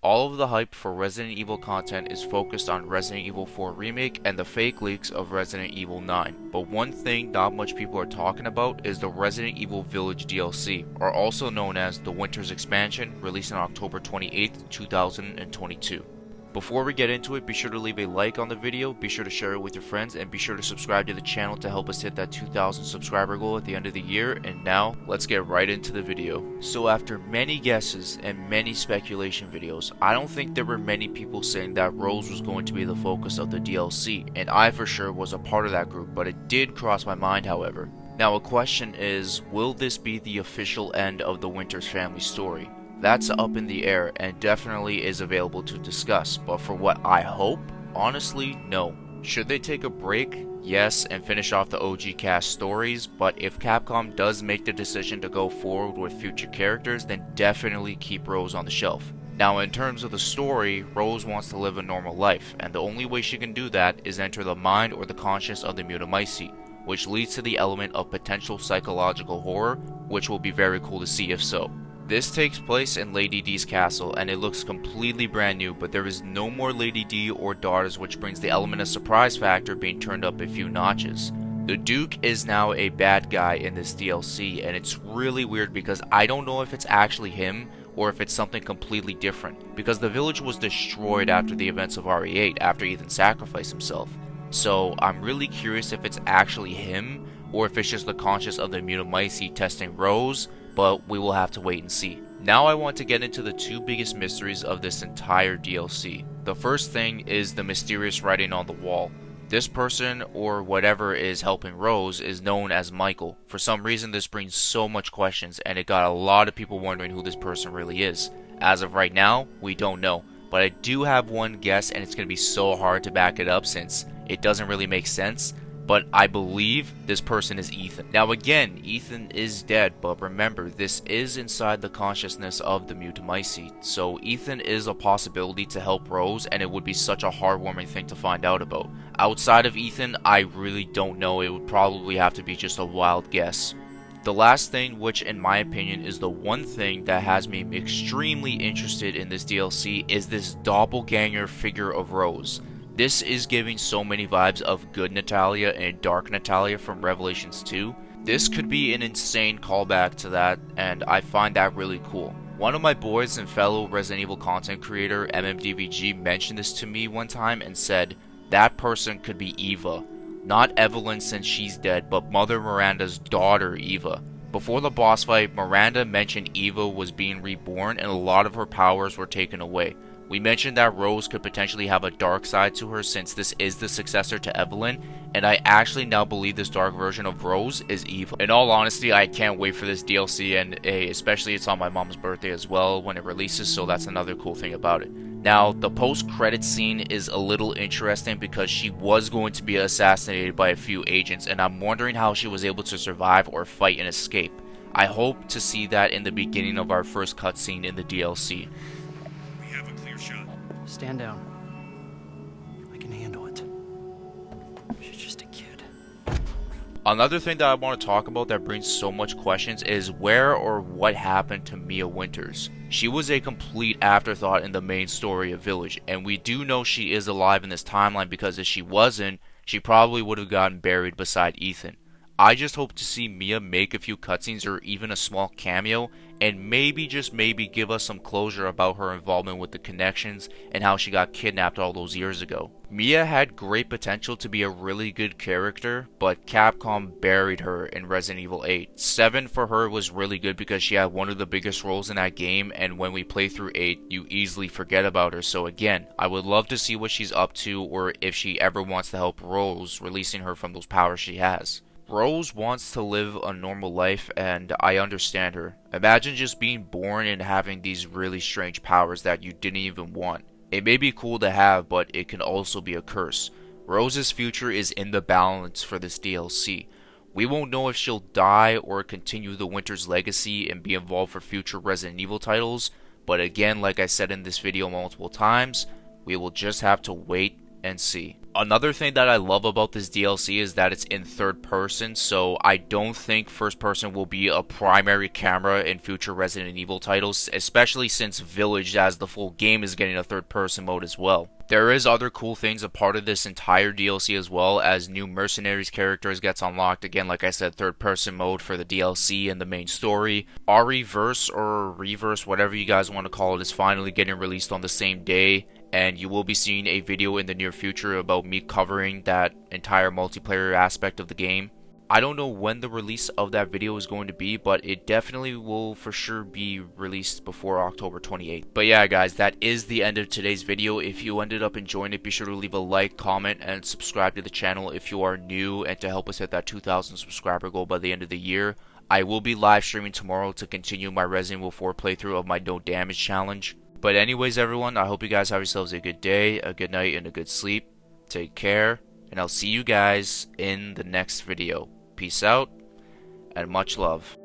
All of the hype for Resident Evil content is focused on Resident Evil 4 Remake and the fake leaks of Resident Evil 9, but one thing not much people are talking about is the Resident Evil Village DLC, or also known as the Winter's Expansion, released on October 28th, 2022. Before we get into it, be sure to leave a like on the video, be sure to share it with your friends, and be sure to subscribe to the channel to help us hit that 2,000 subscriber goal at the end of the year. And now, let's get right into the video. So after many guesses and many speculation videos, I don't think there were many people saying that Rose was going to be the focus of the DLC, and I for sure was a part of that group, but it did cross my mind however. Now a question is, will this be the official end of the Winters family story? That's up in the air and definitely is available to discuss, but for what I hope, honestly, no. Should they take a break? Yes, and finish off the OG cast stories, but if Capcom does make the decision to go forward with future characters, then definitely keep Rose on the shelf. Now in terms of the story, Rose wants to live a normal life, and the only way she can do that is enter the mind or the conscience of the Mutamycete, which leads to the element of potential psychological horror, which will be very cool to see if so. This takes place in Lady D's castle and it looks completely brand new, but there is no more Lady D or daughters, which brings the element of surprise factor being turned up a few notches. The Duke is now a bad guy in this DLC, and it's really weird because I don't know if it's actually him or if it's something completely different, because the village was destroyed after the events of RE8 after Ethan sacrificed himself. So I'm really curious if it's actually him or if it's just the conscience of the Mutamycete testing Rose, but we will have to wait and see. Now I want to get into the two biggest mysteries of this entire DLC. The first thing is the mysterious writing on the wall. This person, or whatever is helping Rose, is known as Michael. For some reason this brings so much questions and it got a lot of people wondering who this person really is. As of right now, we don't know, but I do have one guess and it's going to be so hard to back it up since it doesn't really make sense. But I believe this person is Ethan. Now again, Ethan is dead, but remember, this is inside the consciousness of the Mutamycete, so Ethan is a possibility to help Rose, and it would be such a heartwarming thing to find out about. Outside of Ethan, I really don't know. It would probably have to be just a wild guess. The last thing, which in my opinion is the one thing that has me extremely interested in this DLC, is this doppelganger figure of Rose. This is giving so many vibes of Good Natalia and Dark Natalia from Revelations 2. This could be an insane callback to that, and I find that really cool. One of my boys and fellow Resident Evil content creator, MMDVG, mentioned this to me one time and said, that person could be Eva. Not Evelyn since she's dead, but Mother Miranda's daughter, Eva. Before the boss fight, Miranda mentioned Eva was being reborn and a lot of her powers were taken away. We mentioned that Rose could potentially have a dark side to her since this is the successor to Evelyn, and I actually now believe this dark version of Rose is Eva. In all honesty, I can't wait for this DLC, and especially it's on my mom's birthday as well when it releases, so that's another cool thing about it. Now, the post-credits scene is a little interesting because she was going to be assassinated by a few agents, and I'm wondering how she was able to survive or fight and escape. I hope to see that in the beginning of our first cutscene in the DLC. Stand down. I can handle it. She's just a kid. Another thing that I want to talk about that brings so much questions is where or what happened to Mia Winters. She was a complete afterthought in the main story of Village, and we do know she is alive in this timeline because if she wasn't, she probably would have gotten buried beside Ethan. I just hope to see Mia make a few cutscenes or even a small cameo and maybe, just maybe, give us some closure about her involvement with the connections and how she got kidnapped all those years ago. Mia had great potential to be a really good character, but Capcom buried her in Resident Evil 8. 7 for her was really good because she had one of the biggest roles in that game, and when we play through 8, you easily forget about her. So again, I would love to see what she's up to or if she ever wants to help Rose, releasing her from those powers she has. Rose wants to live a normal life, and I understand her. Imagine just being born and having these really strange powers that you didn't even want. It may be cool to have, but it can also be a curse. Rose's future is in the balance for this DLC. We won't know if she'll die or continue the Winters legacy and be involved for future Resident Evil titles, but again, like I said in this video multiple times, we will just have to wait and see. Another thing that I love about this DLC is that it's in third person, so I don't think first person will be a primary camera in future Resident Evil titles, especially since Village as the full game is getting a third person mode as well. There is other cool things a part of this entire DLC as well, as new mercenaries characters gets unlocked. Again, like I said, third person mode for the DLC and the main story. RE-verse or Reverse, whatever you guys want to call it, is finally getting released on the same day. And you will be seeing a video in the near future about me covering that entire multiplayer aspect of the game. I don't know when the release of that video is going to be, but it definitely will for sure be released before October 28th. But yeah guys, that is the end of today's video. If you ended up enjoying it, be sure to leave a like, comment, and subscribe to the channel if you are new, and to help us hit that 2,000 subscriber goal by the end of the year. I will be live streaming tomorrow to continue my Resident Evil 4 playthrough of my No Damage challenge. But anyways everyone, I hope you guys have yourselves a good day, a good night, and a good sleep. Take care, and I'll see you guys in the next video. Peace out, and much love.